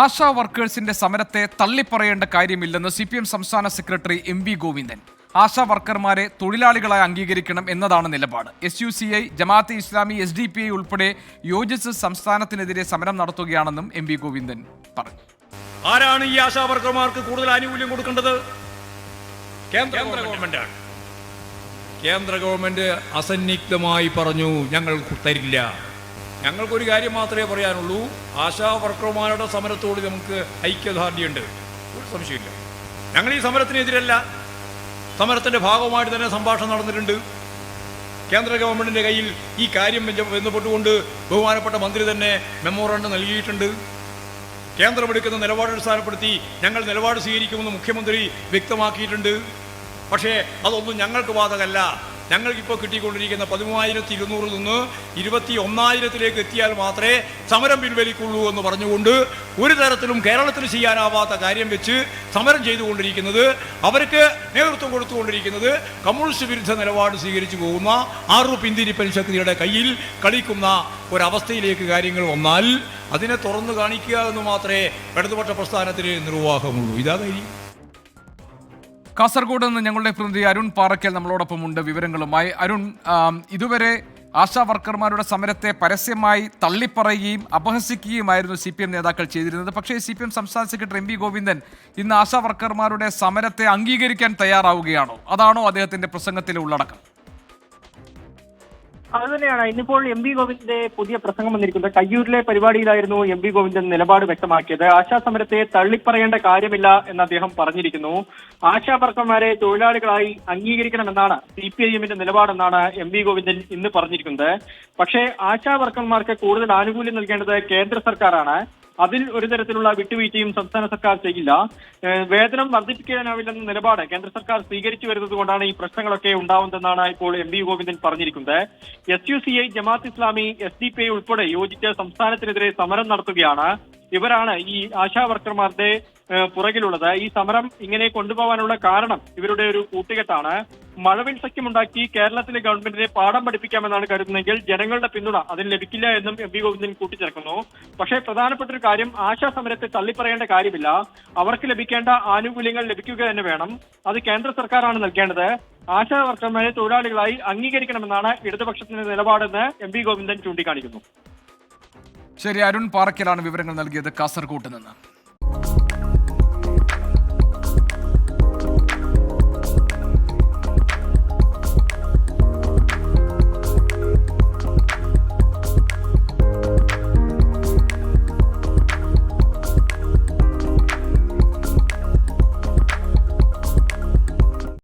ആശാ വർക്കേഴ്സിന്റെ സമരത്തെ തള്ളിപ്പറയേണ്ട കാര്യമില്ലെന്ന് CPM സംസ്ഥാന സെക്രട്ടറി MV ഗോവിന്ദൻ. ആശാ വർക്കർമാരെ തൊഴിലാളികളായി അംഗീകരിക്കണം എന്നതാണ് നിലപാട്. SUCI, ജമാഅത്തെ ഇസ്ലാമി, SDPI ഉൾപ്പെടെ യോജിച്ച് സംസ്ഥാനത്തിനെതിരെ സമരം നടത്തുകയാണെന്നും MV ഗോവിന്ദൻ പറഞ്ഞു. ആരാണ് ഈ ആശാ വർക്കർമാർക്ക് കൂടുതൽ ആനുകൂല്യം കൊടുക്കേണ്ടത്? കേന്ദ്ര ഗവൺമെന്റാണ്. കേന്ദ്ര ഗവൺമെന്റ് അസന്നിഗ്ധമായി പറഞ്ഞു, ഞങ്ങൾ തരില്ല. ഞങ്ങൾക്കൊരു കാര്യം മാത്രമേ പറയാനുള്ളൂ, ആശാ വർക്കർമാരുടെ സമരത്തോട് നമുക്ക് ഐക്യദാർഢ്യമുണ്ട്, ഒരു സംശയമില്ല. ഞങ്ങൾ ഈ സമരത്തിനെതിരല്ല. സമരത്തിൻ്റെ ഭാഗമായിട്ട് തന്നെ സംഭാഷണം നടന്നിട്ടുണ്ട്. കേന്ദ്ര ഗവൺമെൻറ്റിൻ്റെ കയ്യിൽ ഈ കാര്യം ബന്ധപ്പെട്ടുകൊണ്ട് ബഹുമാനപ്പെട്ട മന്ത്രി തന്നെ മെമ്മോറാണ്ടം നൽകിയിട്ടുണ്ട്. കേന്ദ്രമെടുക്കുന്ന നിലപാട് അടിസ്ഥാനപ്പെടുത്തി ഞങ്ങൾ നിലപാട് സ്വീകരിക്കുമെന്ന് മുഖ്യമന്ത്രി വ്യക്തമാക്കിയിട്ടുണ്ട്. പക്ഷേ അതൊന്നും ഞങ്ങൾക്ക് ബാധകമല്ല. ഞങ്ങൾക്കിപ്പോൾ കിട്ടിക്കൊണ്ടിരിക്കുന്ന 13,200 നിന്ന് 21,000 എത്തിയാൽ മാത്രമേ സമരം പിൻവലിക്കുള്ളൂ എന്ന് പറഞ്ഞുകൊണ്ട് ഒരു തരത്തിലും കേരളത്തിൽ ചെയ്യാനാവാത്ത കാര്യം വെച്ച് സമരം ചെയ്തുകൊണ്ടിരിക്കുന്നത്, അവർക്ക് നേതൃത്വം കൊടുത്തുകൊണ്ടിരിക്കുന്നത് കമ്മ്യൂണിസ്റ്റ് വിരുദ്ധ നിലപാട് സ്വീകരിച്ചു പോകുന്ന ആറു പിന്തിരിപ്പൻ ശക്തിയുടെ കയ്യിൽ കളിക്കുന്ന ഒരവസ്ഥയിലേക്ക് കാര്യങ്ങൾ വന്നാൽ അതിനെ തുറന്നു കാണിക്കുക എന്ന് മാത്രമേ ഇടതുപക്ഷ പ്രസ്ഥാനത്തിന് നിർവാഹമുള്ളൂ. ഇതാ കാര്യം. കാസർഗോഡ് നിന്ന് ഞങ്ങളുടെ പ്രതിനിധി അരുൺ പാറയ്ക്കൽ നമ്മളോടൊപ്പമുണ്ട് വിവരങ്ങളുമായി. അരുൺ, ഇതുവരെ ആശാ വർക്കർമാരുടെ സമരത്തെ പരസ്യമായി തള്ളിപ്പറയുകയും അപഹസിക്കുകയുമായിരുന്നു CPM നേതാക്കൾ ചെയ്തിരുന്നത്. പക്ഷേ CPM സംസ്ഥാന സെക്രട്ടറി MV ഗോവിന്ദൻ ഇന്ന് ആശാ വർക്കർമാരുടെ സമരത്തെ അംഗീകരിക്കാൻ തയ്യാറാവുകയാണോ? അതാണോ അദ്ദേഹത്തിന്റെ പ്രസംഗത്തിലെ ഉള്ളടക്കം? അത് തന്നെയാണ് ഇന്നിപ്പോൾ MV ഗോവിന്ദന്റെ പുതിയ പ്രസംഗം വന്നിരിക്കുന്നത്. കയ്യൂരിലെ പരിപാടിയിലായിരുന്നു MV ഗോവിന്ദൻ നിലപാട് വ്യക്തമാക്കിയത്. ആശാ സമരത്തെ തള്ളിപ്പറയേണ്ട കാര്യമില്ല എന്ന് അദ്ദേഹം പറഞ്ഞിരിക്കുന്നു. ആശാ വർക്കർമാരെ തൊഴിലാളികളായി അംഗീകരിക്കണമെന്നാണ് CPIMന്റെ നിലപാടെന്നാണ് MV ഗോവിന്ദൻ ഇന്ന് പറഞ്ഞിരിക്കുന്നത്. പക്ഷേ ആശാ വർക്കർമാർക്ക് കൂടുതൽ ആനുകൂല്യം നൽകേണ്ടത് കേന്ദ്ര സർക്കാരാണ്. അതിൽ ഒരു തരത്തിലുള്ള വിട്ടുവീഴ്ചയും സംസ്ഥാന സർക്കാർ ചെയ്യില്ല. വേതനം വർദ്ധിപ്പിക്കാനാവില്ലെന്ന നിലപാട് കേന്ദ്ര സർക്കാർ സ്വീകരിച്ചു വരുന്നത് കൊണ്ടാണ് ഈ പ്രശ്നങ്ങളൊക്കെ ഉണ്ടാവുന്നതെന്നാണ് ഇപ്പോൾ MV ഗോവിന്ദൻ പറഞ്ഞിരിക്കുന്നത്. SUCI, ജമാഅത്ത് ഇസ്ലാമി, SDPI ഉൾപ്പെടെ യോജിച്ച് സംസ്ഥാനത്തിനെതിരെ സമരം നടത്തുകയാണ്. ഇവരാണ് ഈ ആശാ വർക്കർമാരുടെ പുറകിലുള്ളത്. ഈ സമരം ഇങ്ങനെ കൊണ്ടുപോകാനുള്ള കാരണം ഇവരുടെ ഒരു കൂട്ടുകെട്ടാണ്. മഴവിൽ സഖ്യമുണ്ടാക്കി കേരളത്തിലെ ഗവൺമെന്റിനെ പാഠം പഠിപ്പിക്കാമെന്നാണ് കരുതുന്നതെങ്കിൽ ജനങ്ങളുടെ പിന്തുണ അതിന് ലഭിക്കില്ല എന്നും MV ഗോവിന്ദൻ കൂട്ടിച്ചേർക്കുന്നു. പക്ഷേ പ്രധാനപ്പെട്ട ഒരു കാര്യം, ആശാ സമരത്തെ തള്ളിപ്പറയേണ്ട കാര്യമില്ല. അവർക്ക് ലഭിക്കേണ്ട ആനുകൂല്യങ്ങൾ ലഭിക്കുക തന്നെ വേണം. അത് കേന്ദ്ര സർക്കാരാണ് നൽകേണ്ടത്. ആശാ വർക്കർമാരെ തൊഴിലാളികളായി അംഗീകരിക്കണമെന്നാണ് ഇടതുപക്ഷത്തിന്റെ നിലപാടെന്ന് MV ഗോവിന്ദൻ ചൂണ്ടിക്കാണിക്കുന്നു. ശരി, അരുൺ പാറയ്ക്കലാണ് വിവരങ്ങൾ നൽകിയത് കാസർഗോഡ് നിന്ന്.